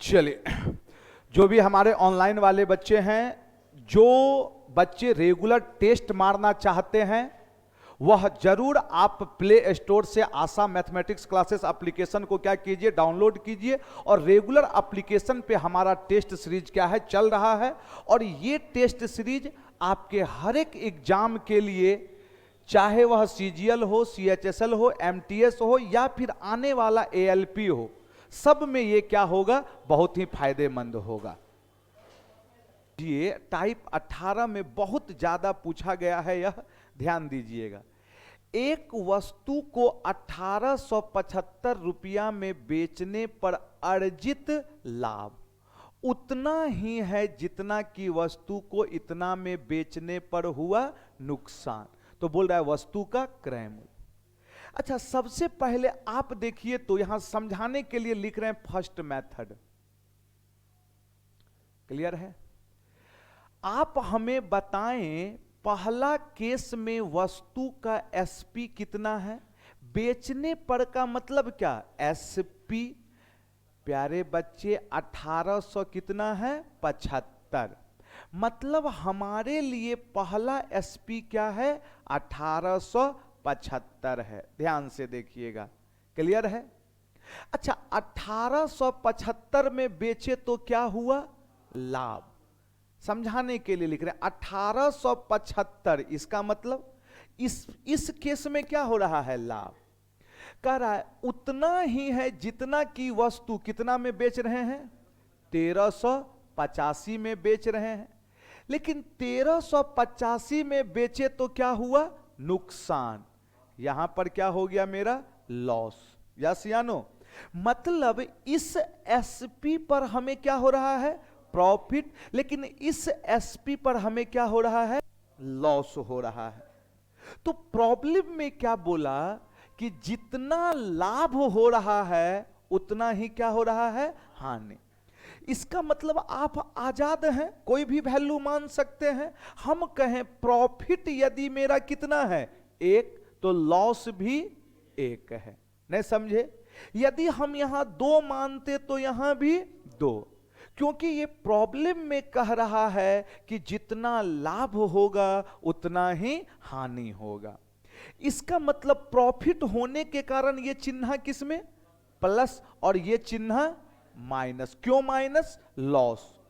चलिए, जो भी हमारे ऑनलाइन वाले बच्चे हैं, जो बच्चे रेगुलर टेस्ट मारना चाहते हैं, वह जरूर आप प्ले स्टोर से आशा मैथमेटिक्स क्लासेस एप्लीकेशन को क्या कीजिए, डाउनलोड कीजिए। और रेगुलर एप्लीकेशन पे हमारा टेस्ट सीरीज क्या है, चल रहा है। और ये टेस्ट सीरीज आपके हर एक एग्जाम के लिए, चाहे वह सीजीएल हो, सीएचएसएल हो, एमटीएस हो या फिर आने वाला एएलपी हो, सब में ये क्या होगा, बहुत ही फायदेमंद होगा। ये टाइप 18 में बहुत ज्यादा पूछा गया है, यह ध्यान दीजिएगा। एक वस्तु को 1875 रुपया में बेचने पर अर्जित लाभ उतना ही है जितना कि वस्तु को इतना में बेचने पर हुआ नुकसान। तो बोल रहा है वस्तु का क्रय मूल्य। अच्छा, सबसे पहले आप देखिए तो यहां समझाने के लिए लिख रहे हैं फर्स्ट मेथड। क्लियर है? आप हमें बताएं, पहला केस में वस्तु का एसपी कितना है, बेचने पर का मतलब क्या, एसपी। प्यारे बच्चे 1800 कितना है, 75। मतलब हमारे लिए पहला एसपी क्या है, 1875 है। ध्यान से देखिएगा, क्लियर है? अच्छा, 1875 में बेचे तो क्या हुआ, लाभ। समझाने के लिए लिख रहे हैं 1875, इसका मतलब इस केस में क्या हो रहा है, लाभ। कह रहा है उतना ही है जितना कि वस्तु कितना में बेच रहे हैं, 1385 में बेच रहे हैं। लेकिन 1385 में बेचे तो क्या हुआ, नुकसान। यहां पर क्या हो गया मेरा, लॉस। यस या नो? मतलब इस एसपी पर हमें क्या हो रहा है, प्रॉफिट। लेकिन इस एसपी पर हमें क्या हो रहा है, लॉस हो रहा है। तो प्रॉब्लम में क्या बोला कि जितना लाभ हो रहा है उतना ही क्या हो रहा है, हानि। इसका मतलब आप आजाद हैं, कोई भी वैल्यू मान सकते हैं। हम कहें प्रॉफिट यदि मेरा कितना है, 1, तो लॉस भी 1 है। नहीं समझे? यदि हम यहां 2 मानते तो यहां भी 2, क्योंकि ये प्रॉब्लम में कह रहा है कि जितना लाभ होगा उतना ही हानि होगा। इसका मतलब प्रॉफिट होने के कारण ये चिन्ह किसमें, प्लस, और ये चिन्ह माइनस। क्यों माइनस, लॉस।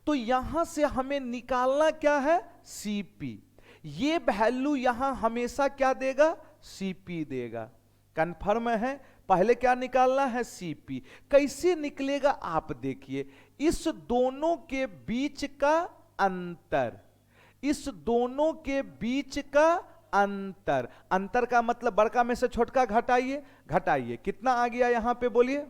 तो यहां से हमें निकालना क्या है, सीपी। ये वैल्यू यहां हमेशा क्या देगा, सीपी देगा। कंफर्म है? पहले क्या निकालना है, सीपी। कैसे निकलेगा आप देखिए, इस दोनों के बीच का अंतर, इस दोनों के बीच का अंतर। अंतर का मतलब बड़का में से छोटका घटाइए, घटाइए। कितना आ गया यहां पे बोलिए,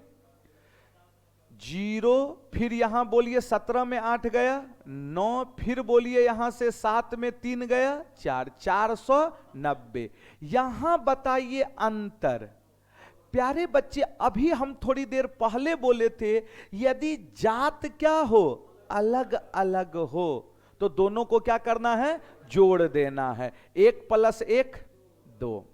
0। फिर यहां बोलिए 17 में 8 गया, 9। फिर बोलिए यहां से 7 में 3 गया, 4, 490। यहां बताइए अंतर। प्यारे बच्चे, अभी हम थोड़ी देर पहले बोले थे यदि जात क्या हो, अलग अलग हो, तो दोनों को क्या करना है, जोड़ देना है। 1 + 1 2।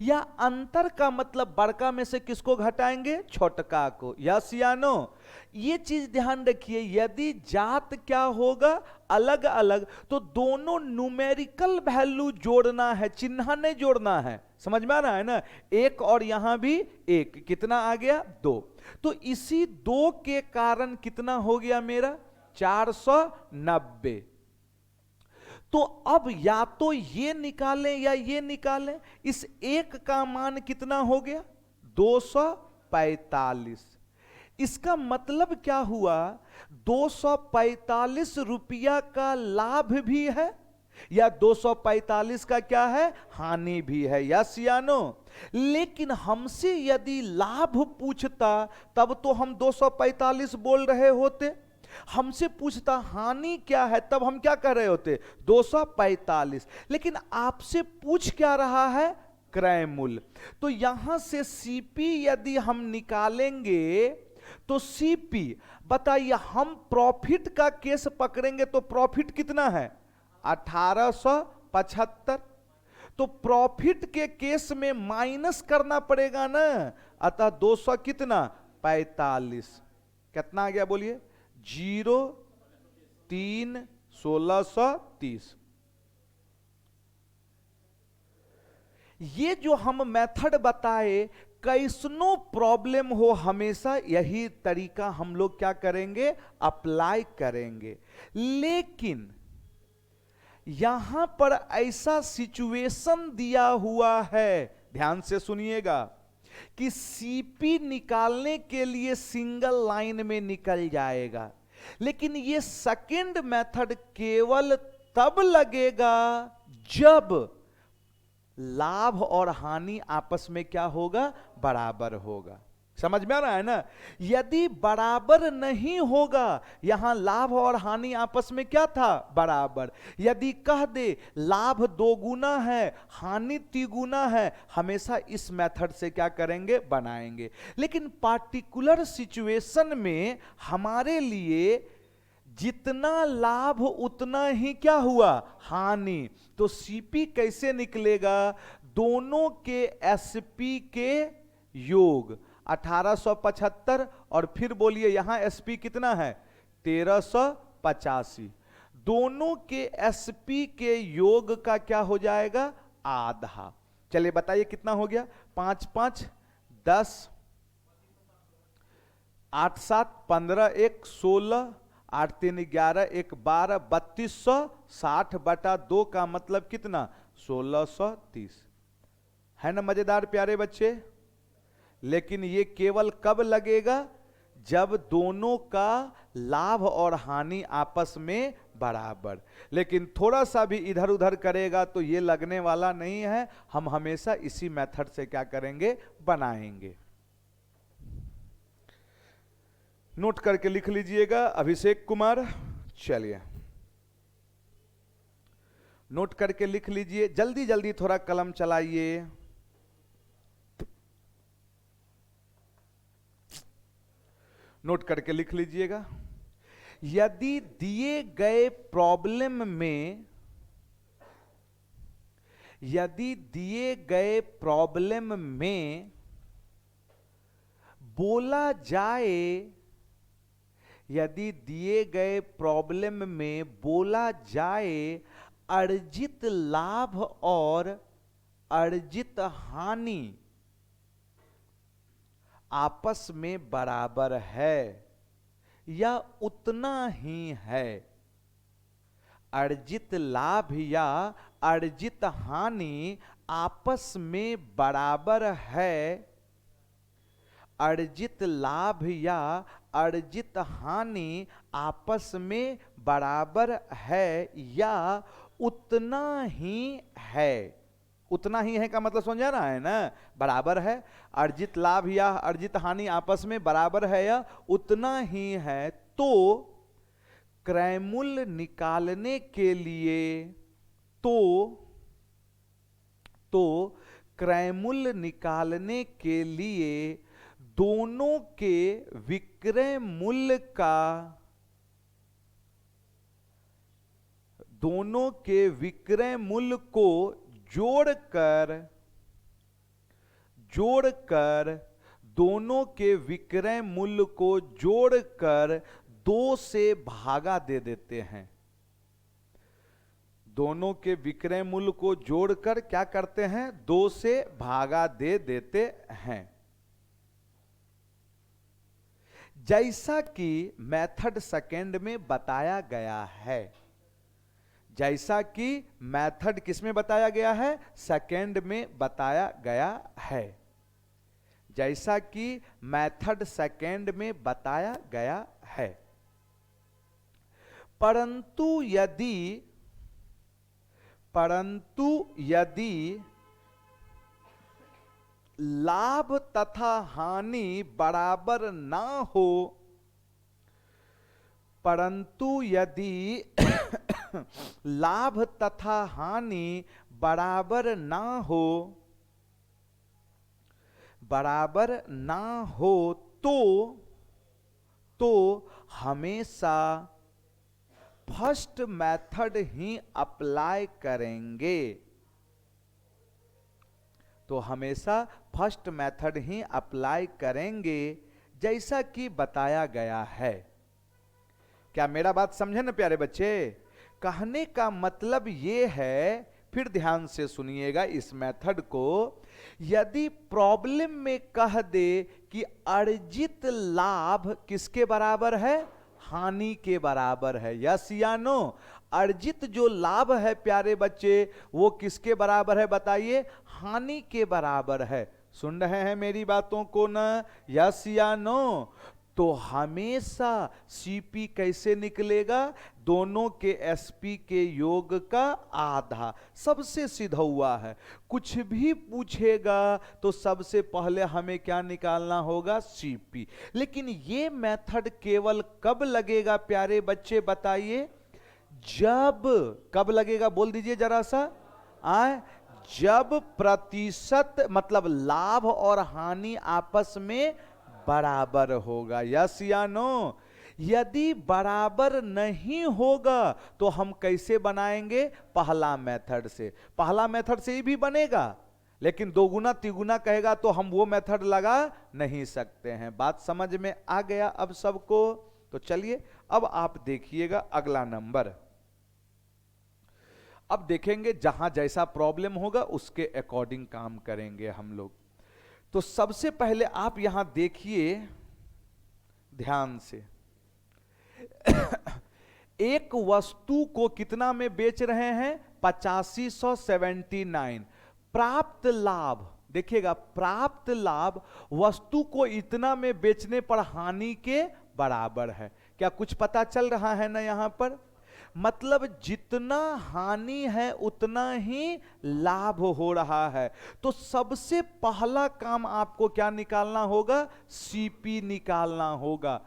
या अंतर का मतलब बड़का में से किसको घटाएंगे, छोटका को। यस या नो? ये चीज ध्यान रखिए, यदि जात क्या होगा, अलग अलग, तो दोनों न्यूमेरिकल वैल्यू जोड़ना है, चिन्ह नहीं जोड़ना है। समझ में आ रहा है ना? 1 और यहां भी 1, कितना आ गया, 2। तो इसी 2 के कारण कितना हो गया मेरा, 490। तो अब या तो ये निकालें या ये निकालें। इस 1 का मान कितना हो गया, 245। इसका मतलब क्या हुआ, 245 रुपया का लाभ भी है या 245 का क्या है, हानि भी है। यस या नो? लेकिन हमसे यदि लाभ पूछता तब तो हम 245 बोल रहे होते। हमसे पूछता हानि क्या है, तब हम क्या कर रहे होते, 245। लेकिन आपसे पूछ क्या रहा है, क्रय मूल्य। तो यहां से सीपी यदि हम निकालेंगे तो सीपी, बताइए, हम प्रॉफिट का केस पकड़ेंगे तो प्रॉफिट कितना है, 1875। तो प्रॉफिट के केस में माइनस करना पड़ेगा ना, अतः 200 कितना, 45। कितना आ गया बोलिए? 0, 3, 1630। ये जो हम मेथड बताए, कैसनो प्रॉब्लम हो हमेशा यही तरीका हम लोग क्या करेंगे? अप्लाई करेंगे। लेकिन यहां पर ऐसा सिचुएशन दिया हुआ है, ध्यान से सुनिएगा, कि सीपी निकालने के लिए सिंगल लाइन में निकल जाएगा, लेकिन ये सेकंड मेथड केवल तब लगेगा जब लाभ और हानि आपस में क्या होगा? बराबर होगा। समझ में आ रहा है ना? यदि बराबर नहीं होगा, यहां लाभ और हानि आपस में क्या था? बराबर। यदि कह दे लाभ 2 गुना है, हानि 3 गुना है, हमेशा इस मेथड से क्या करेंगे? बनाएंगे। लेकिन पार्टिकुलर सिचुएशन में हमारे लिए जितना लाभ उतना ही क्या हुआ? हानि। तो सीपी कैसे निकलेगा? दोनों के एसपी के योग 1875, और फिर बोलिए यहां एसपी कितना है? 1385। दोनों के एसपी के योग का क्या हो जाएगा? आधा। चलिए बताइए कितना हो गया? 5 5 10, 8 7 15, 1 16, 8 3 11, 1 12, 3260/2 का मतलब कितना? 1630। है ना मजेदार प्यारे बच्चे? लेकिन ये केवल कब लगेगा? जब दोनों का लाभ और हानि आपस में बराबर। लेकिन थोड़ा सा भी इधर उधर करेगा तो ये लगने वाला नहीं है। हम हमेशा इसी मेथड से क्या करेंगे? बनाएंगे। नोट करके लिख लीजिएगा, अभिषेक कुमार। चलिए नोट करके लिख लीजिए, जल्दी जल्दी थोड़ा कलम चलाइए। नोट करके लिख लीजिएगा। यदि दिए गए प्रॉब्लम में, यदि दिए गए प्रॉब्लम में बोला जाए, यदि दिए गए प्रॉब्लम में बोला जाए अर्जित लाभ और अर्जित हानि आपस में बराबर है या उतना ही है, अर्जित लाभ या अर्जित हानि आपस में बराबर है, अर्जित लाभ या अर्जित हानि आपस में बराबर है या उतना ही है। उतना ही है का मतलब समझा रहा है ना? बराबर है, अर्जित लाभ या अर्जित हानि आपस में बराबर है या उतना ही है। तो क्रयमूल्य निकालने के लिए, तो क्रयमूल्य निकालने के लिए दोनों के विक्रय मूल्य का, दोनों के विक्रय मूल्य को जोड़कर दोनों के विक्रय मूल्य को जोड़कर 2 से भागा दे देते हैं। दोनों के विक्रय मूल्य को जोड़कर क्या करते हैं? 2 से भागा दे देते हैं। जैसा कि मेथड सेकंड में बताया गया है, जैसा कि मेथड किस में बताया गया है? सेकंड में बताया गया है। जैसा कि मेथड सेकंड में बताया गया है। परंतु यदि लाभ तथा हानि बराबर ना हो, परंतु यदि लाभ तथा हानि बराबर ना हो तो हमेशा फर्स्ट मेथड ही अप्लाई करेंगे। तो हमेशा फर्स्ट मेथड ही अप्लाई करेंगे। जैसा कि बताया गया है। क्या मेरा बात समझे ना प्यारे बच्चे? कहने का मतलब ये है, फिर ध्यान से सुनिएगा इस मेथड को। यदि प्रॉब्लम में कह दे कि अर्जित लाभ किसके बराबर है? हानि के बराबर है। यस या नो? अर्जित जो लाभ है प्यारे बच्चे वो किसके बराबर है बताइए? हानि के बराबर है। सुन रहे हैं मेरी बातों को ना? यस या नो? तो हमेशा सीपी कैसे निकलेगा? दोनों के एसपी के योग का आधा। सबसे सीधा हुआ है। कुछ भी पूछेगा तो सबसे पहले हमें क्या निकालना होगा? सीपी। लेकिन ये मेथड केवल कब लगेगा प्यारे बच्चे बताइए? जब, कब लगेगा बोल दीजिए जरा सा। जब प्रतिशत मतलब लाभ और हानि आपस में बराबर होगा। यस या नो? यदि बराबर नहीं होगा तो हम कैसे बनाएंगे? पहला मेथड से। पहला मेथड से ही भी बनेगा, लेकिन दोगुना तिगुना कहेगा तो हम वो मेथड लगा नहीं सकते हैं। बात समझ में आ गया अब सबको? तो चलिए अब आप देखिएगा अगला नंबर। अब देखेंगे जहां जैसा प्रॉब्लम होगा उसके अकॉर्डिंग काम करेंगे हम लोग। तो सबसे पहले आप यहां देखिए ध्यान से। एक वस्तु को कितना में बेच रहे हैं? 8579। प्राप्त लाभ देखिएगा, प्राप्त लाभ वस्तु को इतना में बेचने पर हानि के बराबर है। क्या कुछ पता चल रहा है ना यहां पर? मतलब जितना हानि है उतना ही लाभ हो रहा है। तो सबसे पहला काम आपको क्या निकालना होगा? सीपी निकालना होगा।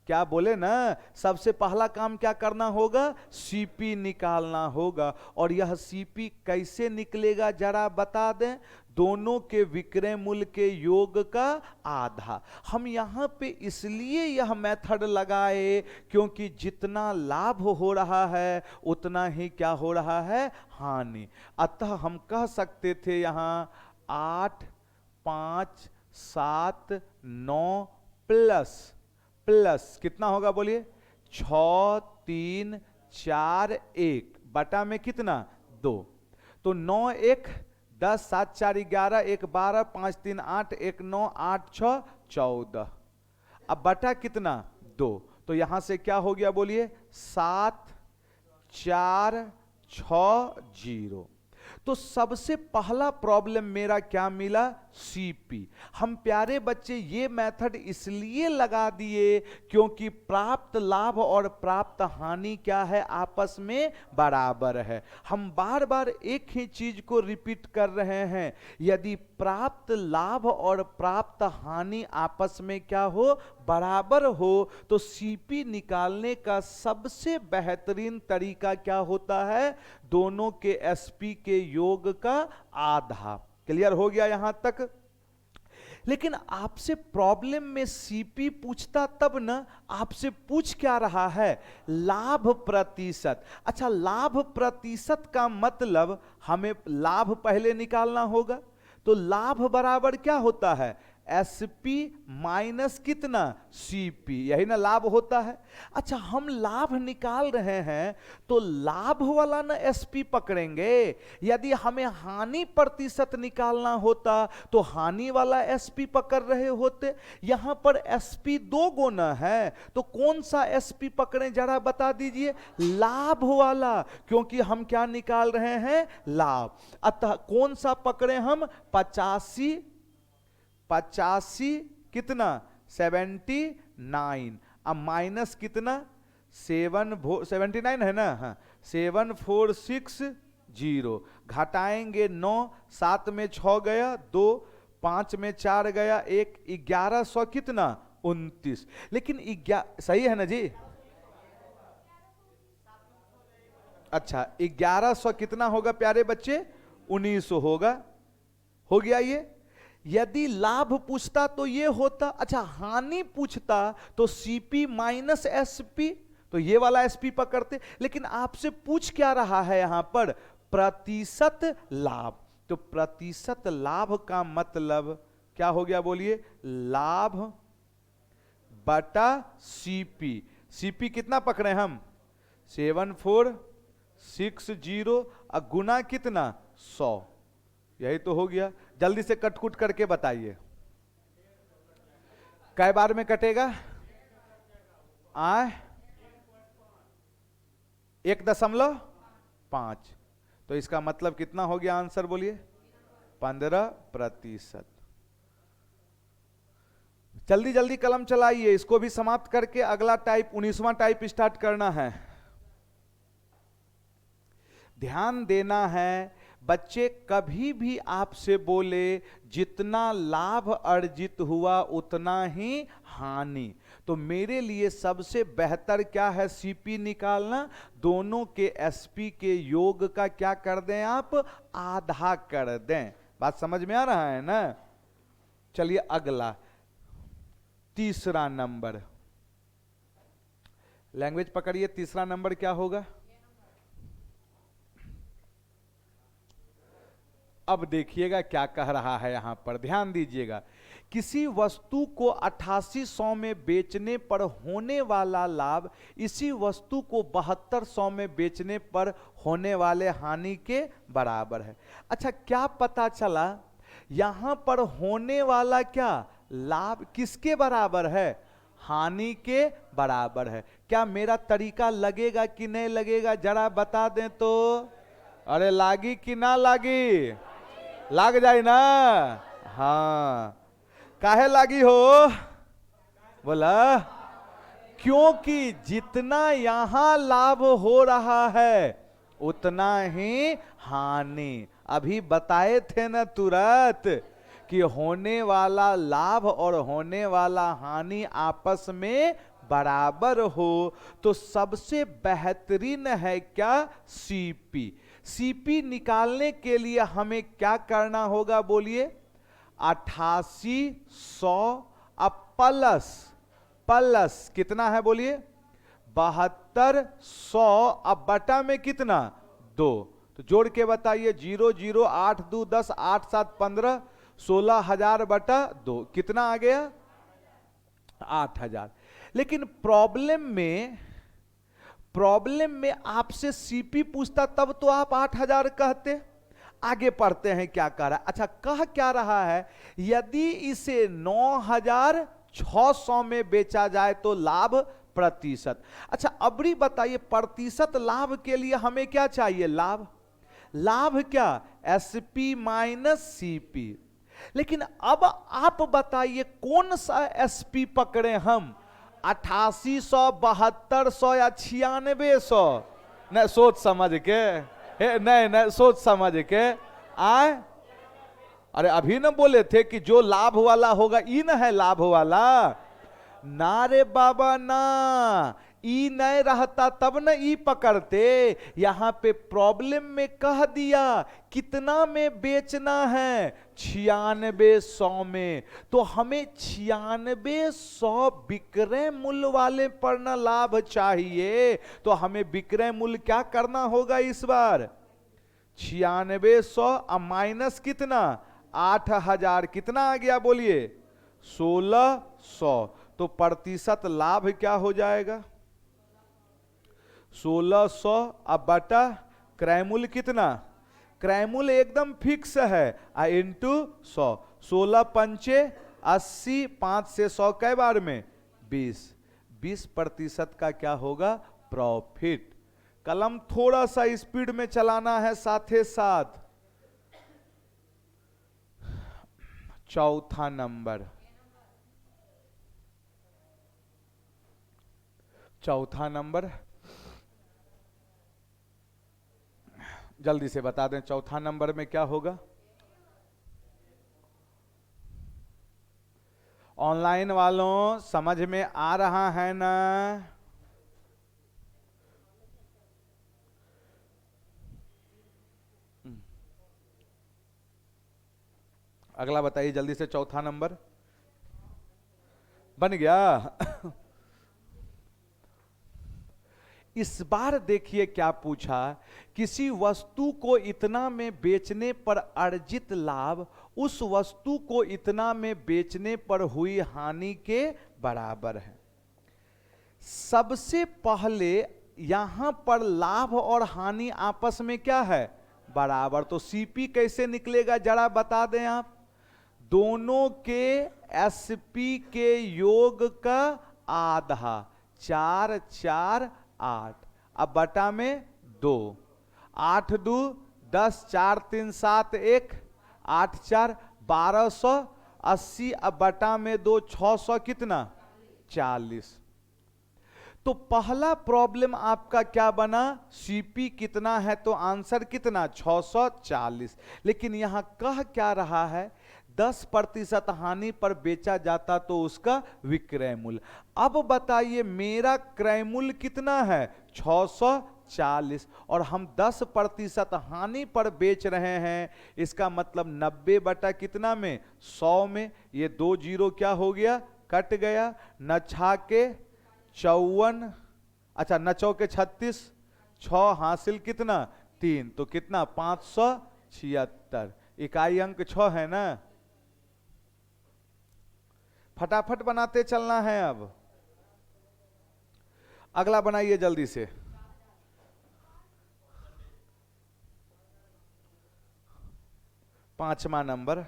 क्या बोले ना? सबसे पहला काम क्या करना होगा? सीपी निकालना होगा। और यह सीपी कैसे निकलेगा जरा बता दें? दोनों के विक्रय मूल्य के योग का आधा। हम यहां पे इसलिए यह मेथड लगाए क्योंकि जितना लाभ हो रहा है उतना ही क्या हो रहा है? हानि। अतः हम कह सकते थे यहां 8 5 7 9 प्लस कितना होगा बोलिए? 6 3 4 1 बटा में कितना? 2। तो 9 1 10 7 4 11 1 12 5 3 8 1 9 8 6 14। अब बटा कितना? 2। तो यहां से क्या हो गया बोलिए? 7 4 6 0। तो सबसे पहला प्रॉब्लम मेरा क्या मिला? सीपी। हम प्यारे बच्चे ये मेथड इसलिए लगा दिए क्योंकि प्राप्त लाभ और प्राप्त हानि क्या है? आपस में बराबर है। हम बार बार एक ही चीज को रिपीट कर रहे हैं। यदि प्राप्त लाभ और प्राप्त हानि आपस में क्या हो? बराबर हो, तो सीपी निकालने का सबसे बेहतरीन तरीका क्या होता है? दोनों के एसपी के योग का आधा। क्लियर हो गया यहां तक? लेकिन आपसे प्रॉब्लम में सीपी पूछता तब ना, आपसे पूछ क्या रहा है? लाभ प्रतिशत। अच्छा, लाभ प्रतिशत का मतलब हमें लाभ पहले निकालना होगा। तो लाभ बराबर क्या होता है? एसपी माइनस कितना? सीपी। यही ना लाभ होता है। अच्छा, हम लाभ निकाल रहे हैं तो लाभ वाला ना एसपी पकड़ेंगे। यदि हमें हानि प्रतिशत निकालना होता तो हानि वाला एसपी पकड़ रहे होते। यहां पर एसपी 2 गुना है, तो कौन सा एसपी पकड़ें जरा बता दीजिए? लाभ वाला, क्योंकि हम क्या निकाल रहे हैं? लाभ। अतः कौन सा पकड़े हम? 85 कितना? 79। अब माइनस कितना? 79 है ना? हाँ, 7460। घटाएंगे 9, 7 में 6 गया 2, 5 में 4 गया 1, 1100 कितना? 29। लेकिन सही है ना जी? अच्छा, 1100 कितना होगा प्यारे बच्चे? 1900 होगा। हो गया ये। यदि लाभ पूछता तो ये होता। अच्छा, हानि पूछता तो सीपी माइनस एसपी, तो ये वाला एसपी पकड़ते। लेकिन आपसे पूछ क्या रहा है यहां पर? प्रतिशत लाभ। तो प्रतिशत लाभ का मतलब क्या हो गया बोलिए? लाभ बटा सीपी। सीपी कितना पकड़े हम 7460 और गुना कितना 100। यही तो हो गया। जल्दी से कटकुट करके बताइए कै बार में कटेगा। 1.5। तो इसका मतलब कितना हो गया आंसर बोलिए 15%। जल्दी जल्दी कलम चलाइए, इसको भी समाप्त करके अगला टाइप 19वां टाइप स्टार्ट करना है। ध्यान देना है बच्चे, कभी भी आपसे बोले जितना लाभ अर्जित हुआ उतना ही हानि, तो मेरे लिए सबसे बेहतर क्या है सीपी निकालना। दोनों के एसपी के योग का क्या कर दें आप, आधा कर दें। बात समझ में आ रहा है ना। चलिए अगला तीसरा नंबर, लैंग्वेज पकड़िए। तीसरा नंबर क्या होगा। अब देखिएगा क्या कह रहा है यहां पर, ध्यान दीजिएगा। किसी वस्तु को 8800 में बेचने पर होने वाला लाभ इसी वस्तु को 7200 में बेचने पर होने वाले हानि के बराबर है। अच्छा, क्या पता चला यहां पर होने वाला क्या लाभ किसके बराबर है, हानि के बराबर है। क्या मेरा तरीका लगेगा कि नहीं लगेगा, जरा बता दें तो। अरे लागी कि ना लागी, लाग जाए ना। हाँ, काहे लागी हो बोला, क्योंकि जितना यहां लाभ हो रहा है उतना ही हानि। अभी बताए थे ना तुरंत कि होने वाला लाभ और होने वाला हानि आपस में बराबर हो, तो सबसे बेहतरीन है क्या सीपी। सीपी निकालने के लिए हमें क्या करना होगा बोलिए, 8800 अब प्लस कितना है बोलिए 7200 अब बटा में कितना 2। तो जोड़ के बताइए 0 0 8 2 10 8 7 15 16,000 बटा 2 कितना आ गया 8,000। लेकिन प्रॉब्लम में आपसे सीपी पूछता तब तो आप 8,000 कहते। आगे पढ़ते हैं क्या कह रहा है। अच्छा, कह क्या रहा है, यदि इसे 9,600 में बेचा जाए तो लाभ प्रतिशत। अच्छा, अबरी बताइए प्रतिशत लाभ के लिए हमें क्या चाहिए, लाभ क्या एसपी माइनस सीपी। लेकिन अब आप बताइए कौन सा एसपी पकड़े हम, 8800 7200 या 9600। नहीं सोच समझ के, नहीं सोच समझ के आए। अरे अभी न बोले थे कि जो लाभ वाला होगा ई न है लाभ वाला। ना रे बाबा ना, ई नहीं रहता तब न ई पकड़ते। यहां पे प्रॉब्लम में कह दिया कितना में बेचना है 9600 में, तो हमें 9600 विक्रय मूल्य वाले पर न लाभ चाहिए। तो हमें विक्रय मूल्य क्या करना होगा इस बार 9600 अब माइनस कितना 8,000 कितना आ गया बोलिए 1600। तो प्रतिशत लाभ क्या हो जाएगा 1600 अब बटा क्रय मूल्य कितना, क्रय मूल्य एकदम फिक्स है इंटू 100। 16 पंचे 80, 5 से 100 कै बार में 20% का क्या होगा प्रॉफिट। कलम थोड़ा सा स्पीड में चलाना है साथे साथ। चौथा नंबर जल्दी से बता दें, चौथा नंबर में क्या होगा। ऑनलाइन वालों समझ में आ रहा है ना। अगला बताइए जल्दी से, चौथा नंबर बन गया। इस बार देखिए क्या पूछा, किसी वस्तु को इतना में बेचने पर अर्जित लाभ उस वस्तु को इतना में बेचने पर हुई हानि के बराबर है। सबसे पहले यहां पर लाभ और हानि आपस में क्या है, बराबर। तो सीपी कैसे निकलेगा जरा बता दें आप। दोनों के एसपी के योग का आधा, 4 4 8, अब बटा में 2, 8 2 10, 4 3 7 1, 8 4 1280, अब बटा में 2, 600 कितना, 40। तो पहला प्रॉब्लम आपका क्या बना, सीपी कितना है, तो आंसर कितना 640। लेकिन यहां कह क्या रहा है, 10% हानि पर बेचा जाता तो उसका विक्रय मूल्य। अब बताइए मेरा क्रय मूल्य कितना है 640, और हम 10% हानि पर बेच रहे हैं, इसका मतलब 90 बटा कितना में 100 में, ये 2 जीरो क्या हो गया, कट गया। न छा के 54, अच्छा न चौके 36, 6 हासिल कितना 3, तो कितना 576। इकाई अंक 6 है ना, फटाफट बनाते चलना है। अब अगला बनाइए जल्दी से। पांचवा नंबर,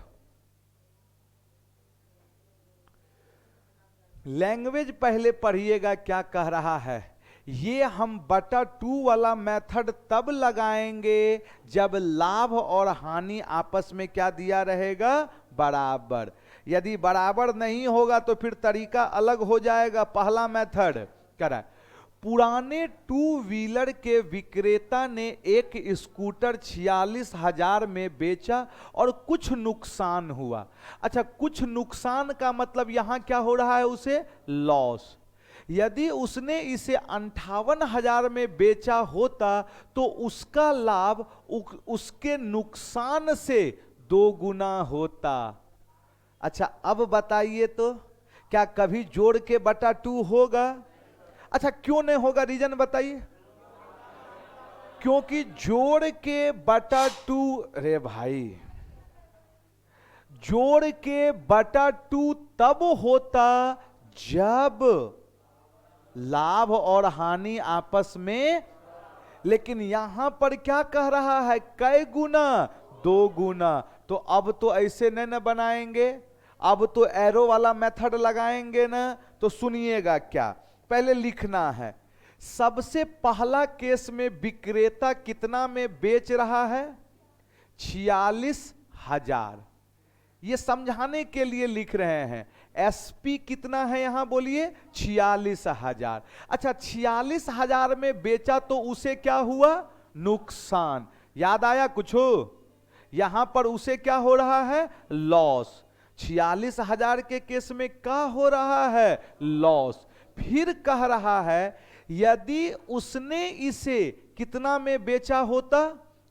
लैंग्वेज पहले पढ़िएगा क्या कह रहा है। ये हम बटा 2 वाला मेथड तब लगाएंगे जब लाभ और हानि आपस में क्या दिया रहेगा, बराबर। यदि बराबर नहीं होगा तो फिर तरीका अलग हो जाएगा। पहला मेथड करा, पुराने 2 व्हीलर के विक्रेता ने एक स्कूटर 46,000 में बेचा और कुछ नुकसान हुआ। अच्छा, कुछ नुकसान का मतलब यहां क्या हो रहा है, उसे लॉस। यदि उसने इसे 58,000 में बेचा होता तो उसका लाभ उसके नुकसान से 2 गुना होता। अच्छा अब बताइए तो क्या कभी जोड़ के बटा 2 होगा? अच्छा क्यों नहीं होगा, रीजन बताइए। क्योंकि जोड़ के बटा 2, रे भाई जोड़ के बटा 2 तब होता जब लाभ और हानि आपस में, लेकिन यहां पर क्या कह रहा है, कै गुना, 2 गुना। तो अब तो ऐसे नहीं ना बनाएंगे, अब तो एरो वाला मेथड लगाएंगे ना। तो सुनिएगा क्या पहले लिखना है। सबसे पहला केस में विक्रेता कितना में बेच रहा है, 46,000। ये समझाने के लिए लिख रहे हैं। एसपी कितना है यहां बोलिए, 46,000। अच्छा 46,000 में बेचा तो उसे क्या हुआ, नुकसान। याद आया कुछ? यहां पर उसे क्या हो रहा है, लॉस। 46,000 के केस में क्या हो रहा है, लॉस। फिर कह रहा है यदि उसने इसे कितना में बेचा होता,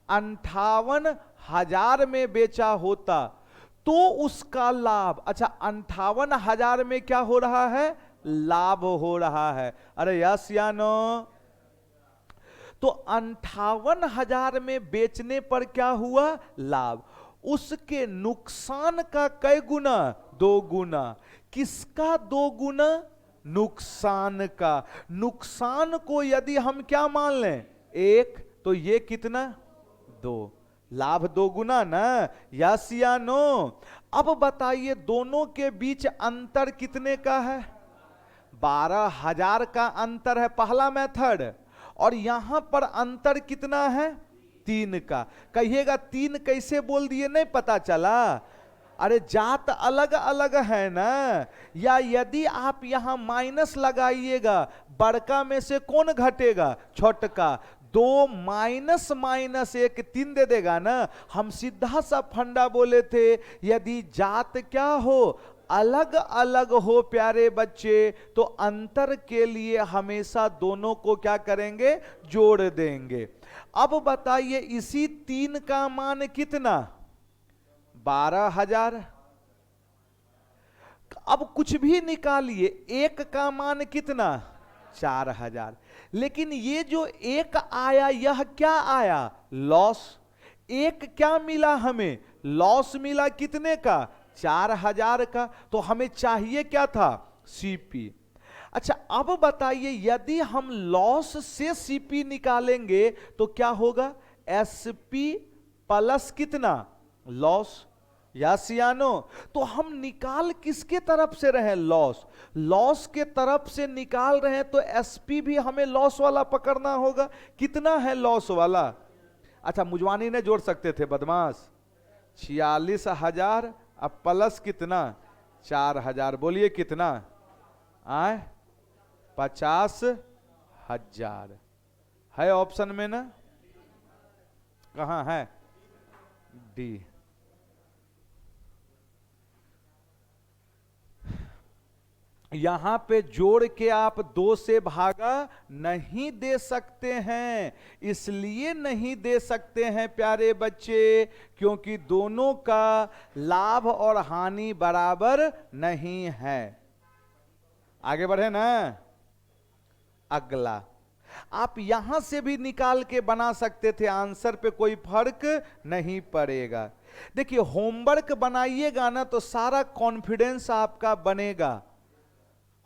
58,000 में बेचा होता तो उसका लाभ। अच्छा 58,000 में क्या हो रहा है, लाभ हो रहा है। अरे यस या नो? तो 58,000 में बेचने पर क्या हुआ, लाभ। उसके नुकसान का कै गुना, 2 गुना। किसका 2 गुना, नुकसान का। नुकसान को यदि हम क्या मान लें, 1, तो ये कितना, 2। लाभ 2 गुना ना, यस या नो? अब बताइए दोनों के बीच अंतर कितने का है, 12,000 का अंतर है पहला मेथड, और यहां पर अंतर कितना है, 3 का। कहिएगा 3 कैसे बोल दिए, नहीं पता चला? अरे जात अलग अलग है ना। या यदि आप यहां माइनस लगाइएगा, बड़का में से कौन घटेगा, छोटका। 2 माइनस माइनस 1 3 दे देगा ना। हम सीधा सा फंडा बोले थे, यदि जात क्या हो, अलग अलग हो प्यारे बच्चे, तो अंतर के लिए हमेशा दोनों को क्या करेंगे, जोड़ देंगे। अब बताइए इसी 3 का मान कितना, 12,000। अब कुछ भी निकालिए, 1 का मान कितना, 4,000। लेकिन ये जो 1 आया यह क्या आया, लॉस। 1 क्या मिला हमें, लॉस मिला, कितने का, 4,000 का। तो हमें चाहिए क्या था, सीपी। अच्छा अब बताइए, यदि हम लॉस से सीपी निकालेंगे तो क्या होगा? एसपी प्लस कितना? लॉस। या सियानो, तो हम निकाल किसके तरफ से रहे? लॉस। लॉस के तरफ से निकाल रहे हैं तो एसपी भी हमें लॉस वाला पकड़ना होगा। कितना है लॉस वाला? अच्छा मुजवानी ने जोड़ सकते थे बदमाश। 46,000 अब प्लस कितना? 4,000। बोलिए कितना आए? 50,000 है ऑप्शन में ना? कहां है? डी। यहां पे जोड़ के आप 2 से भागा नहीं दे सकते हैं। इसलिए नहीं दे सकते हैं प्यारे बच्चे, क्योंकि दोनों का लाभ और हानि बराबर नहीं है। आगे बढ़े ना। अगला आप यहां से भी निकाल के बना सकते थे, आंसर पे कोई फर्क नहीं पड़ेगा। देखिए होमवर्क बनाइएगा ना तो सारा कॉन्फिडेंस आपका बनेगा।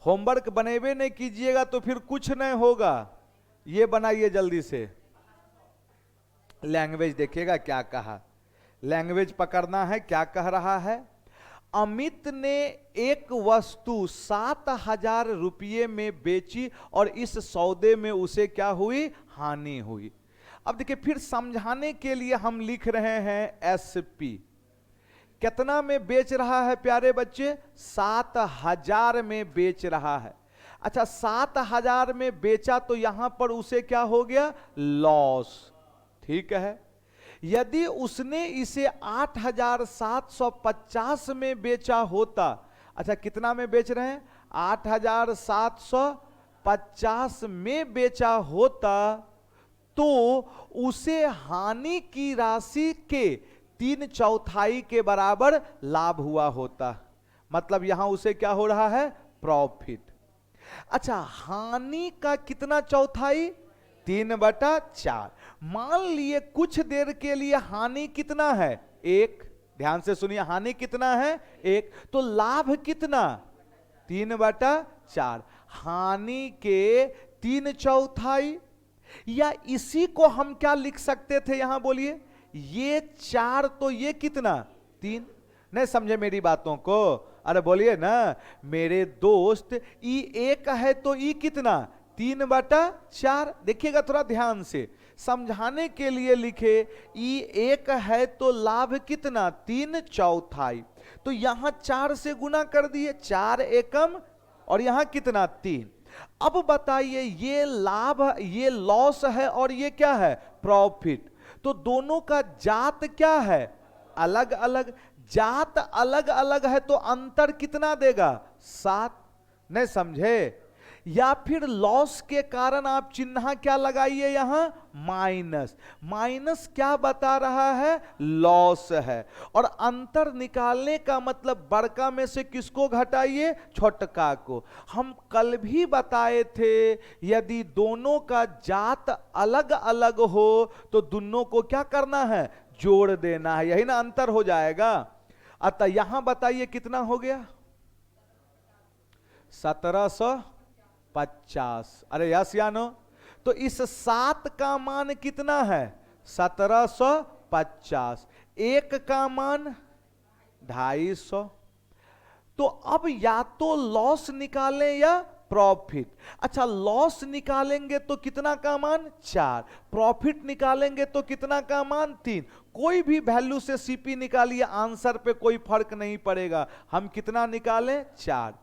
होमवर्क बनेबे नहीं कीजिएगा तो फिर कुछ नहीं होगा। ये बनाइए जल्दी से। लैंग्वेज देखिएगा क्या कहा, लैंग्वेज पकड़ना है। क्या कह रहा है? अमित ने एक वस्तु 7,000 रुपये में बेची और इस सौदे में उसे क्या हुई? हानि हुई। अब देखिए फिर समझाने के लिए हम लिख रहे हैं एसपी। कितना में बेच रहा है प्यारे बच्चे? 7,000 में बेच रहा है। अच्छा 7,000 में बेचा तो यहां पर उसे क्या हो गया? लॉस। ठीक है। यदि उसने इसे 8,750 में बेचा होता, अच्छा कितना में बेच रहे हैं? 8,750 में बेचा होता तो उसे हानि की राशि के 3/4 के बराबर लाभ हुआ होता। मतलब यहां उसे क्या हो रहा है? प्रॉफिट। अच्छा हानि का कितना चौथाई? 3/4। मान लिए कुछ देर के लिए हानि कितना है? 1। ध्यान से सुनिए, हानि कितना है? 1। तो लाभ कितना? 3/4। हानि के 3/4। या इसी को हम क्या लिख सकते थे यहां बोलिए? ये 4 तो ये कितना? 3। नहीं समझे मेरी बातों को? अरे बोलिए ना मेरे दोस्त। ई 1 है तो ई कितना? 3/4। देखिएगा थोड़ा ध्यान से, समझाने के लिए लिखे। ई 1 है तो लाभ कितना? 3/4। तो यहां 4 से गुना कर दिए, 4 एकम, और यहां कितना? 3। अब बताइए ये लाभ, ये लॉस है और ये क्या है? प्रॉफिट। तो दोनों का जात क्या है? अलग अलग। जात अलग अलग है तो अंतर कितना देगा? 7। नहीं समझे? या फिर लॉस के कारण आप चिन्ह क्या लगाइए यहां? माइनस। माइनस क्या बता रहा है? लॉस है। और अंतर निकालने का मतलब बड़का में से किसको घटाइए? छोटका को। हम कल भी बताए थे यदि दोनों का जात अलग अलग हो तो दोनों को क्या करना है? जोड़ देना है। यही ना अंतर हो जाएगा। अतः यहां बताइए कितना हो गया? 1750। अरे यस या नो? तो इस 7 का मान कितना है? 1750। 1 का मान 250। तो अब या तो लॉस निकालें या प्रॉफिट। अच्छा लॉस निकालेंगे तो कितना का मान? 4। प्रॉफिट निकालेंगे तो कितना का मान? 3। कोई भी वैल्यू से सीपी निकालिए, आंसर पे कोई फर्क नहीं पड़ेगा। हम कितना निकालें? 4।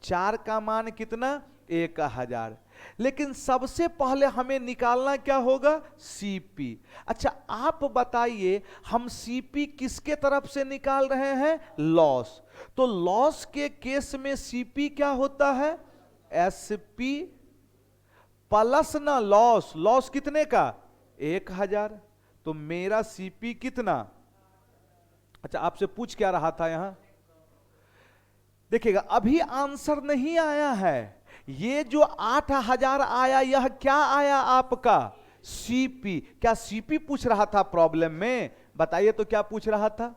4 का मान कितना? 1,000। लेकिन सबसे पहले हमें निकालना क्या होगा? सीपी। अच्छा आप बताइए हम सीपी किसके तरफ से निकाल रहे हैं? लॉस। तो लॉस के केस में सीपी क्या होता है? एसपी प्लस ना लॉस। लॉस कितने का? 1,000। तो मेरा सीपी कितना? अच्छा आपसे पूछ क्या रहा था यहां? देखिएगा अभी आंसर नहीं आया है। ये जो 8,000 आया यह क्या आया आपका? सीपी। क्या सीपी पूछ रहा था प्रॉब्लम में? बताइए तो क्या पूछ रहा था?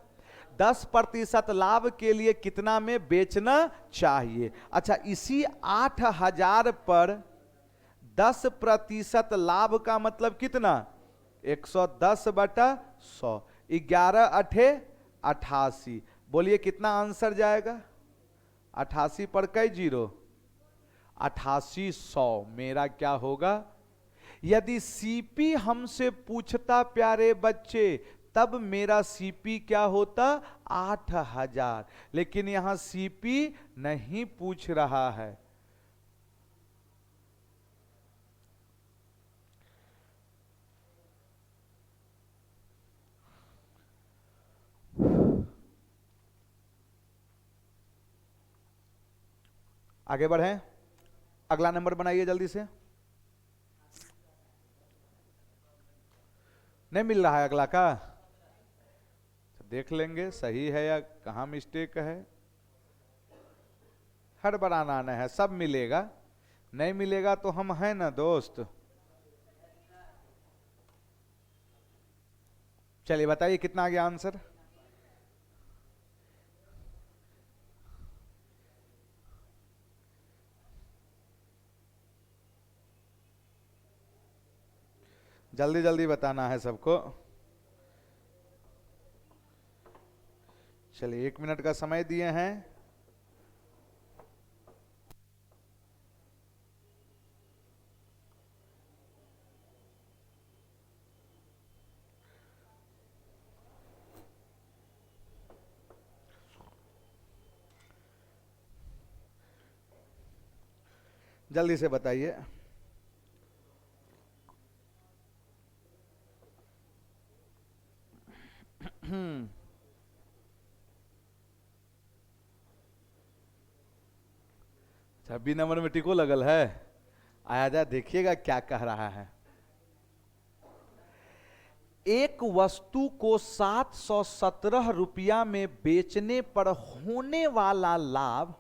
10% लाभ के लिए कितना में बेचना चाहिए। अच्छा, इसी 8,000 पर 10% लाभ का मतलब कितना, 110/100, 11 अठे 88। बोलिए कितना आंसर जाएगा, 88 पर कई जीरो, 8800 मेरा क्या होगा। यदि सीपी हमसे पूछता प्यारे बच्चे, तब मेरा सीपी क्या होता, 8,000, लेकिन यहां सीपी नहीं पूछ रहा है। आगे बढ़ें, अगला नंबर बनाइए जल्दी से। नहीं मिल रहा है अगला का, देख लेंगे सही है या कहां मिस्टेक है। हड़बड़ाना नहीं है, सब मिलेगा। नहीं मिलेगा तो हम हैं ना दोस्त। चलिए बताइए कितना आ गया आंसर। जल्दी जल्दी बताना है सबको। चलिए 1 मिनट का समय दिए हैं। जल्दी से बताइए। अच्छा, बी नंबर में टिको लगल है। आया जा देखिएगा क्या कह रहा है। एक वस्तु को 717 रुपया में बेचने पर होने वाला लाभ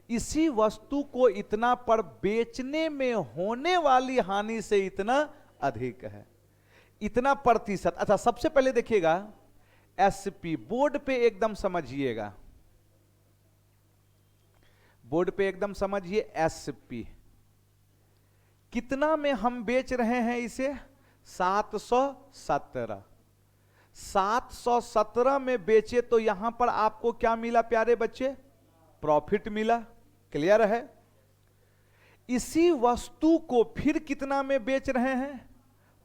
इसी वस्तु को इतना पर बेचने में होने वाली हानि से इतना अधिक है, इतना प्रतिशत। अच्छा, सबसे पहले देखिएगा एसपी, बोर्ड पे एकदम समझिएगा, बोर्ड पे एकदम समझिए। एसपी कितना में हम बेच रहे हैं इसे, 717। 717 में बेचे तो यहां पर आपको क्या मिला प्यारे बच्चे, प्रॉफिट मिला। क्लियर है। इसी वस्तु को फिर कितना में बेच रहे हैं,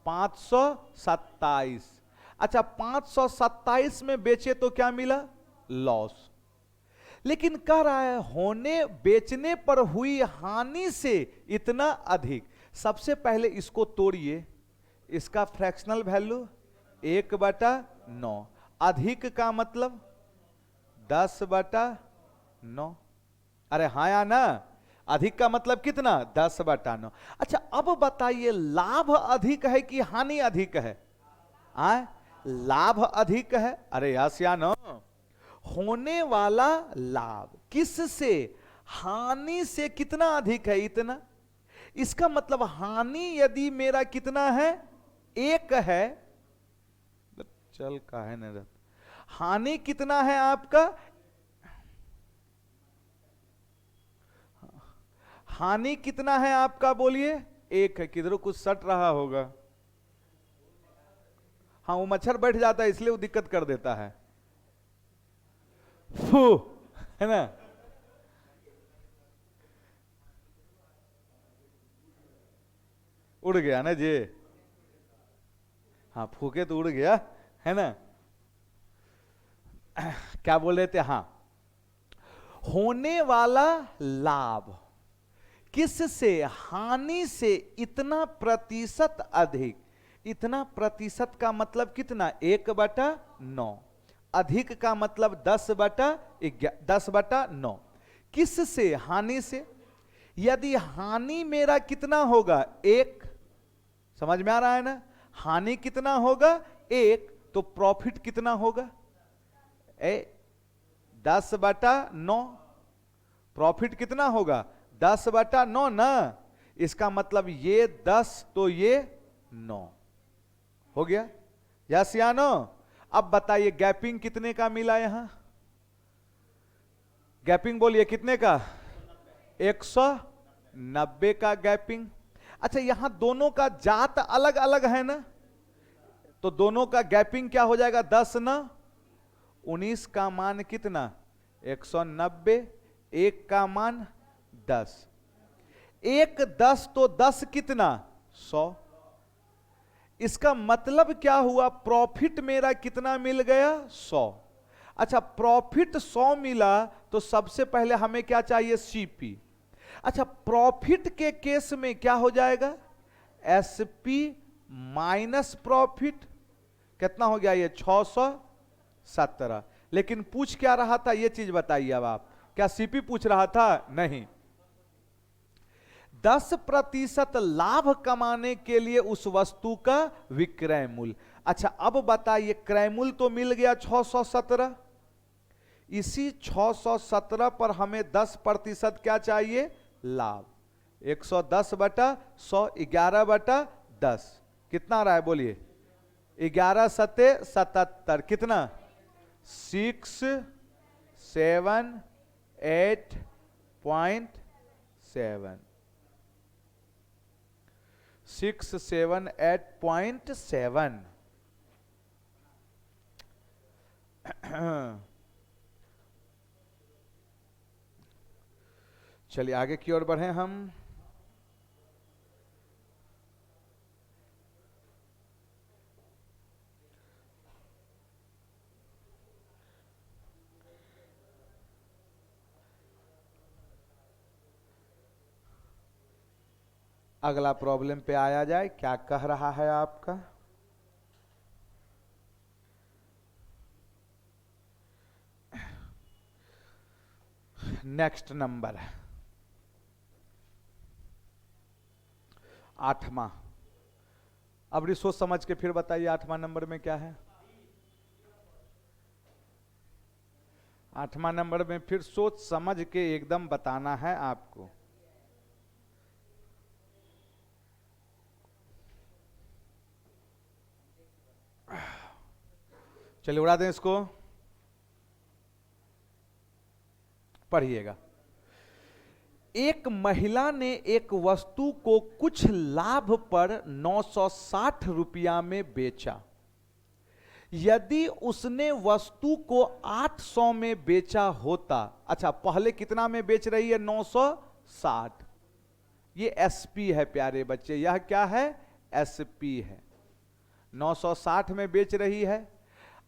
527। अच्छा, 527 में बेचे तो क्या मिला, लॉस। लेकिन कह रहा है होने बेचने पर हुई हानि से इतना अधिक। सबसे पहले इसको तोड़िए, इसका फ्रैक्शनल वैल्यू 1/9, अधिक का मतलब 10/9। अरे हाँ या ना, अधिक का मतलब कितना, 10/9। अच्छा, अब बताइए लाभ अधिक है कि हानि अधिक है, लाभ अधिक है। अरे यस या नो, होने वाला लाभ किससे, हानि से कितना अधिक है, इतना। इसका मतलब हानि यदि मेरा कितना है, 1 है, चल का है ना, हानि कितना है आपका, हानि कितना है आपका, बोलिए 1 है। किधरों कुछ सट रहा होगा। हाँ, वो मच्छर बैठ जाता है इसलिए वो दिक्कत कर देता है, फू, है ना। उड़ गया ना जी, हाँ फूके तो उड़ गया, है ना। क्या बोल रहे थे, हाँ, होने वाला लाभ किससे, हानि से इतना प्रतिशत अधिक। इतना प्रतिशत का मतलब कितना, 1/9। अधिक का मतलब 10/9। किससे, हानि से। यदि हानि मेरा कितना होगा, 1, समझ में आ रहा है ना, हानि कितना होगा 1, तो प्रॉफिट कितना होगा, 10/9। प्रॉफिट कितना होगा, 10/9 ना। इसका मतलब ये 10 तो ये 9 हो गया, यस या नो। अब बताइए गैपिंग कितने का मिला यहां? गैपिंग बोलिए कितने का? 190 का गैपिंग। अच्छा यहां दोनों का जात अलग अलग है ना, तो दोनों का गैपिंग क्या हो जाएगा? 10 ना 19 का मान कितना? 190। एक का मान 10। एक 10 तो 10 कितना? 100। इसका मतलब क्या हुआ? प्रॉफिट मेरा कितना मिल गया? 100। अच्छा प्रॉफिट 100 मिला तो सबसे पहले हमें क्या चाहिए? सीपी। अच्छा प्रॉफिट के केस में क्या हो जाएगा? SP minus profit. कितना हो गया ये? 617। लेकिन पूछ क्या रहा था ये चीज बताइए अब आप। क्या सीपी पूछ रहा था? नहीं। 10% लाभ कमाने के लिए उस वस्तु का विक्रय मूल्य। अच्छा अब बताइए क्रय मूल्य तो मिल गया 617, इसी 617 पर हमें 10% क्या चाहिए? लाभ। 110 बटा 100, 11/10 कितना रहा है बोलिए? 11 सत्ते 77। कितना? 678.7। 678.7। चलिए आगे की ओर बढ़े हम। अगला प्रॉब्लम पे आया जाए, क्या कह रहा है आपका? नेक्स्ट नंबर 8वां। अब सोच समझ के फिर बताइए 8वां नंबर में क्या है? 8वां नंबर में फिर सोच समझ के एकदम बताना है आपको। चलिए उड़ा दें इसको, पढ़िएगा। एक महिला ने एक वस्तु को कुछ लाभ पर 960 रुपया में बेचा। यदि उसने वस्तु को 800 में बेचा होता। अच्छा पहले कितना में बेच रही है? 960। ये एसपी है प्यारे बच्चे, यह क्या है? एसपी है। 960 में बेच रही है।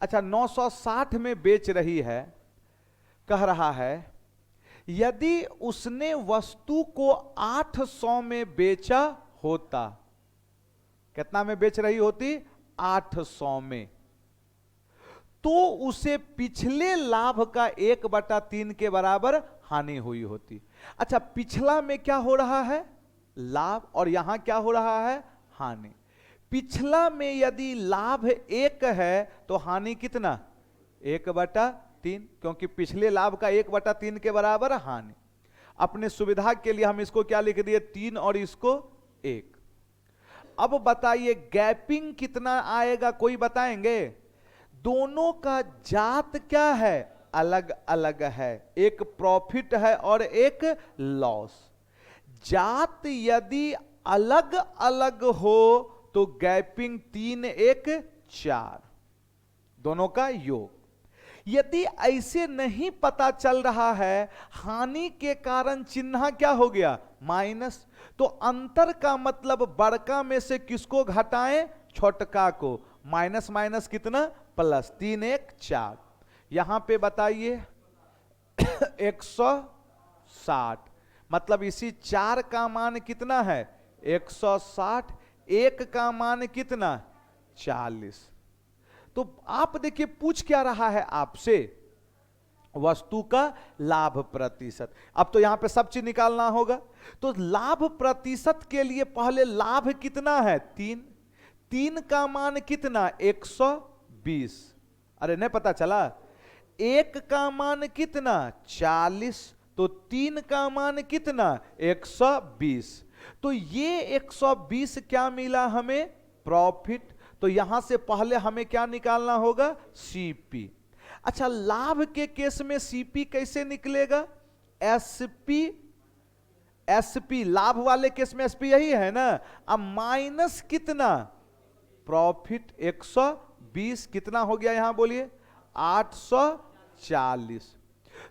अच्छा 960 में बेच रही है, कह रहा है यदि उसने वस्तु को 800 में बेचा होता। कितना में बेच रही होती? 800 में। तो उसे पिछले लाभ का 1/3 के बराबर हानि हुई होती। अच्छा पिछला में क्या हो रहा है? लाभ, और यहां क्या हो रहा है? हानि। पिछला में यदि लाभ 1 है तो हानि कितना? 1/3, क्योंकि पिछले लाभ का 1/3 के बराबर हानि। अपने सुविधा के लिए हम इसको क्या लिख दिए? 3 और इसको 1। अब बताइए गैपिंग कितना आएगा? कोई बताएंगे? दोनों का जात क्या है? अलग अलग है। एक प्रॉफिट है और एक लॉस। जात यदि अलग अलग हो तो गैपिंग 3 1 4, दोनों का योग। यदि ऐसे नहीं पता चल रहा है, हानि के कारण चिन्ह क्या हो गया? माइनस। तो अंतर का मतलब बड़का में से किसको घटाएं? छोटका को। माइनस माइनस कितना? प्लस। 3 1 4। यहां पे बताइए 160, मतलब इसी 4 का मान कितना है? 160। 1 का मान कितना? 40। तो आप देखिए पूछ क्या रहा है आपसे? वस्तु का लाभ प्रतिशत। अब तो यहां पे सब चीज निकालना होगा। तो लाभ प्रतिशत के लिए पहले लाभ कितना है? 3। 3 का मान कितना? 120। अरे नहीं पता चला? 1 का मान कितना? 40। तो 3 का मान कितना? 120। तो ये 120 क्या मिला हमें? प्रॉफिट। तो यहां से पहले हमें क्या निकालना होगा, सीपी। अच्छा, लाभ के केस में सीपी कैसे निकलेगा, एसपी, एसपी लाभ वाले केस में एसपी यही है ना। अब माइनस कितना, प्रॉफिट 120, कितना हो गया यहां बोलिए 840।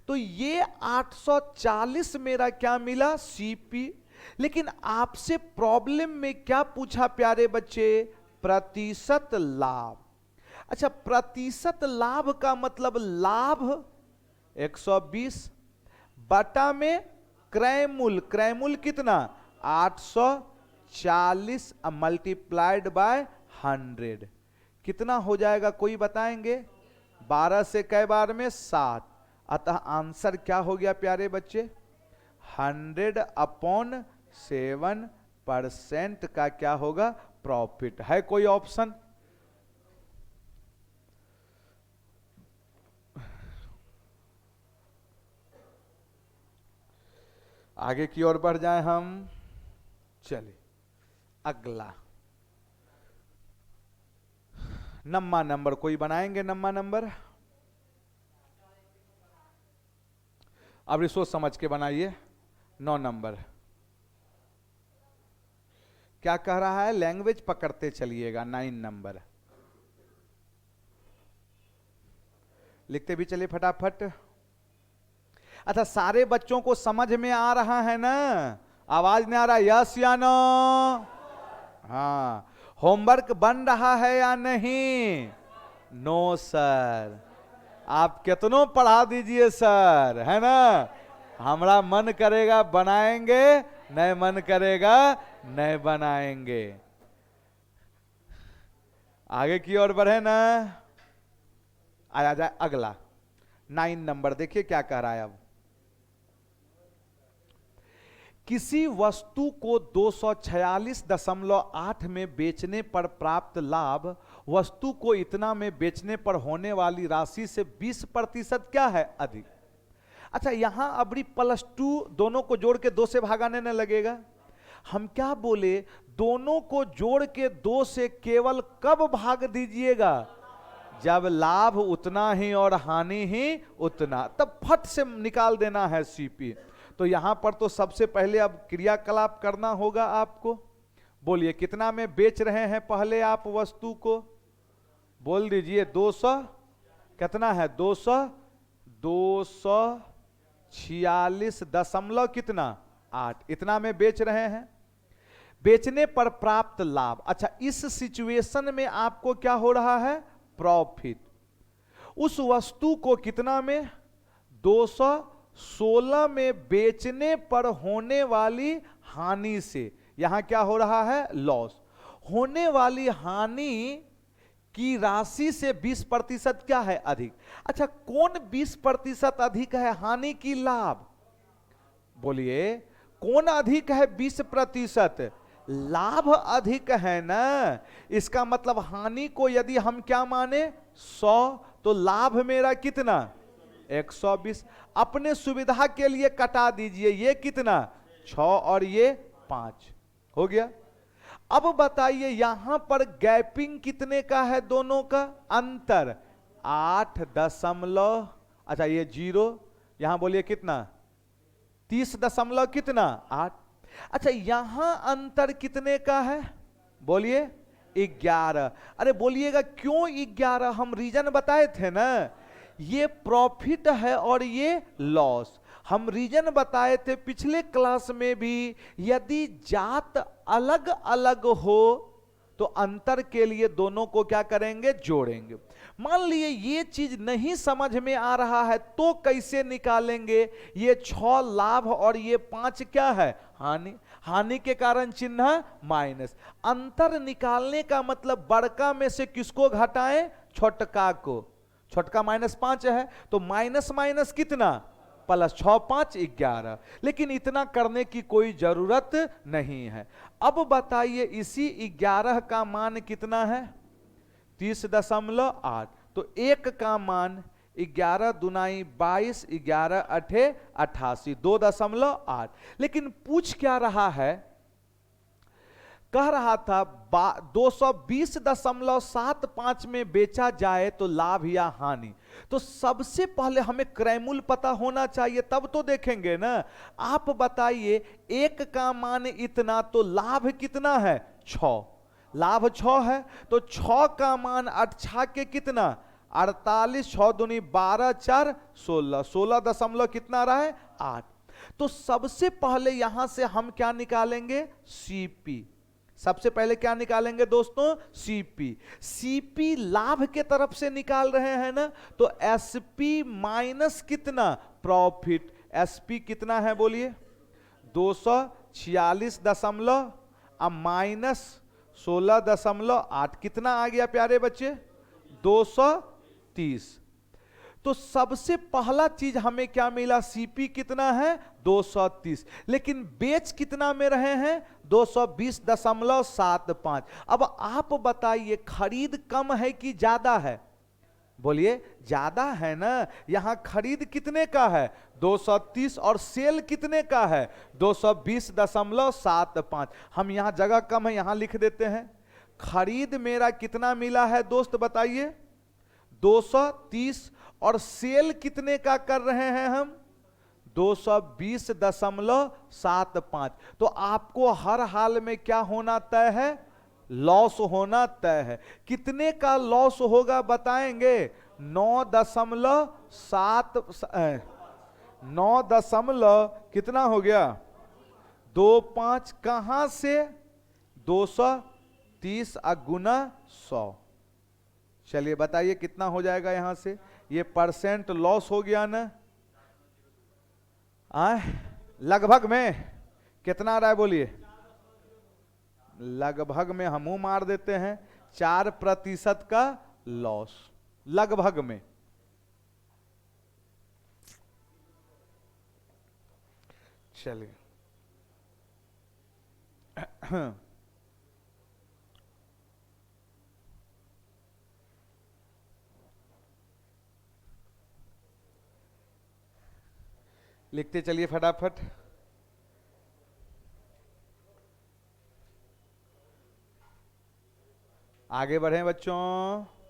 तो ये 840 मेरा क्या मिला, सीपी। लेकिन आपसे प्रॉब्लम में क्या पूछा प्यारे बच्चे, प्रतिशत लाभ। अच्छा, प्रतिशत लाभ का मतलब लाभ 120 बटा में क्रय मूल्य, क्रय मूल्य कितना 840 मल्टीप्लाइड बाय 100 कितना हो जाएगा, कोई बताएंगे, 12 से कई बार में 7। अतः आंसर क्या हो गया प्यारे बच्चे, 100/7% का क्या होगा, प्रॉफिट। है कोई ऑप्शन, आगे की ओर बढ़ जाएं हम। चलिए अगला नम्मा नंबर, कोई बनाएंगे नम्मा नंबर, अब सोच समझ के बनाइए। 9 नंबर क्या कह रहा है, लैंग्वेज पकड़ते चलिएगा। 9 नंबर लिखते भी चलिए फटाफट। अच्छा, सारे बच्चों को समझ में आ रहा है ना, आवाज नहीं आ रहा, यस या नो, हाँ। होमवर्क बन रहा है या नहीं, नो सर, आप कितनों पढ़ा दीजिए सर, है ना। हमारा मन करेगा बनाएंगे, नहीं मन करेगा नहीं बनाएंगे। आगे की ओर बढ़े ना, आ जाए अगला 9 नंबर। देखिए क्या कह रहा है अब, किसी वस्तु को 246.8 में बेचने पर प्राप्त लाभ वस्तु को इतना में बेचने पर होने वाली राशि से 20% क्या है, अधिक। अच्छा, यहां अबरी +2 दोनों को जोड़ के 2 से भागाने न लगेगा। हम क्या बोले, दोनों को जोड़ के 2 से केवल कब भाग दीजिएगा, जब लाभ उतना ही और हानि ही उतना, तब फट से निकाल देना है सीपी। तो यहां पर तो सबसे पहले अब क्रियाकलाप करना होगा आपको। बोलिए कितना में बेच रहे हैं पहले आप वस्तु को, बोल दीजिए 200, कितना है 246 दशमलव कितना 8, इतना में बेच रहे हैं। बेचने पर प्राप्त लाभ, अच्छा इस सिचुएशन में आपको क्या हो रहा है, प्रॉफिट। उस वस्तु को कितना में 216 में बेचने पर होने वाली हानि से, यहां क्या हो रहा है, लॉस। होने वाली हानि की राशि से 20% क्या है, अधिक। अच्छा, कौन 20% अधिक है हानि की लाभ, बोलिए कौन अधिक है 20%, लाभ अधिक है ना। इसका मतलब हानि को यदि हम क्या माने 100, तो लाभ मेरा कितना 120। अपने सुविधा के लिए कटा दीजिए, ये कितना 6 और ये 5 हो गया। अब बताइए यहां पर गैपिंग कितने का है, दोनों का अंतर 8 दशमलव, अच्छा ये 0, यहां बोलिए कितना 30 दशमलव कितना 8। अच्छा, यहां अंतर कितने का है, बोलिए 11। अरे बोलिएगा क्यों 11, हम रीजन बताए थे ना, ये प्रॉफिट है और ये लॉस। हम रीजन बताए थे पिछले क्लास में भी, यदि जात अलग अलग हो तो अंतर के लिए दोनों को क्या करेंगे, जोड़ेंगे। मान लिए ये चीज नहीं समझ में आ रहा है तो कैसे निकालेंगे, ये 6 लाभ और ये 5 क्या है, हानि। हानि के कारण चिन्ह माइनस। अंतर निकालने का मतलब बड़का में से किसको घटाएं, छोटका को। छोटका -5 है तो माइनस माइनस कितना प्लस, 6 5 11। लेकिन इतना करने की कोई जरूरत नहीं है। अब बताइए इसी 11 का मान कितना है 30.8, तो 1 का मान 11 दूनाई 22, 11 अठे 88, 2.8। लेकिन पूछ क्या रहा है, कह रहा था 220.75 में बेचा जाए तो लाभ या हानि। तो सबसे पहले हमें क्रयमूल पता होना चाहिए, तब तो देखेंगे ना। आप बताइए, एक का मान इतना तो लाभ कितना है? 6। लाभ 6 है, तो 6 का मान 8 के कितना? 48, 6 दूनी 12, 4 16, 16 दशमलव कितना रहा है? 8। तो सबसे पहले यहां से हम क्या निकालेंगे? सीपी। सबसे पहले क्या निकालेंगे दोस्तों? सीपी। सीपी लाभ के तरफ से निकाल रहे हैं ना, तो एसपी माइनस कितना? प्रॉफिट। एसपी कितना है बोलिए? 246 दशमलव माइनस 16.8 कितना आ गया प्यारे बच्चे? 230। तो सबसे पहला चीज हमें क्या मिला? सीपी कितना है? 230। लेकिन बेच कितना में रहे हैं? 220.75। अब आप बताइए, खरीद कम है कि ज्यादा है? बोलिए, ज्यादा है ना। यहां खरीद कितने का है? 230, और सेल कितने का है? 220.75। हम यहां जगह कम है, यहां लिख देते हैं। खरीद मेरा कितना मिला है दोस्त बताइए? 230, और सेल कितने का कर रहे हैं हम? 220.75। तो आपको हर हाल में क्या होना तय है? लॉस होना तय है। कितने का लॉस होगा बताएंगे? 9 कितना हो गया? 25। कहां से? 230 गुना 100। चलिए बताइए कितना हो जाएगा यहां से? ये परसेंट लॉस हो गया ना। लगभग में कितना आ रहा है बोलिए? लगभग में हम मार देते हैं 4% का लॉस, लगभग में। चलिए लिखते चलिए फटाफट। आगे बढ़े बच्चों।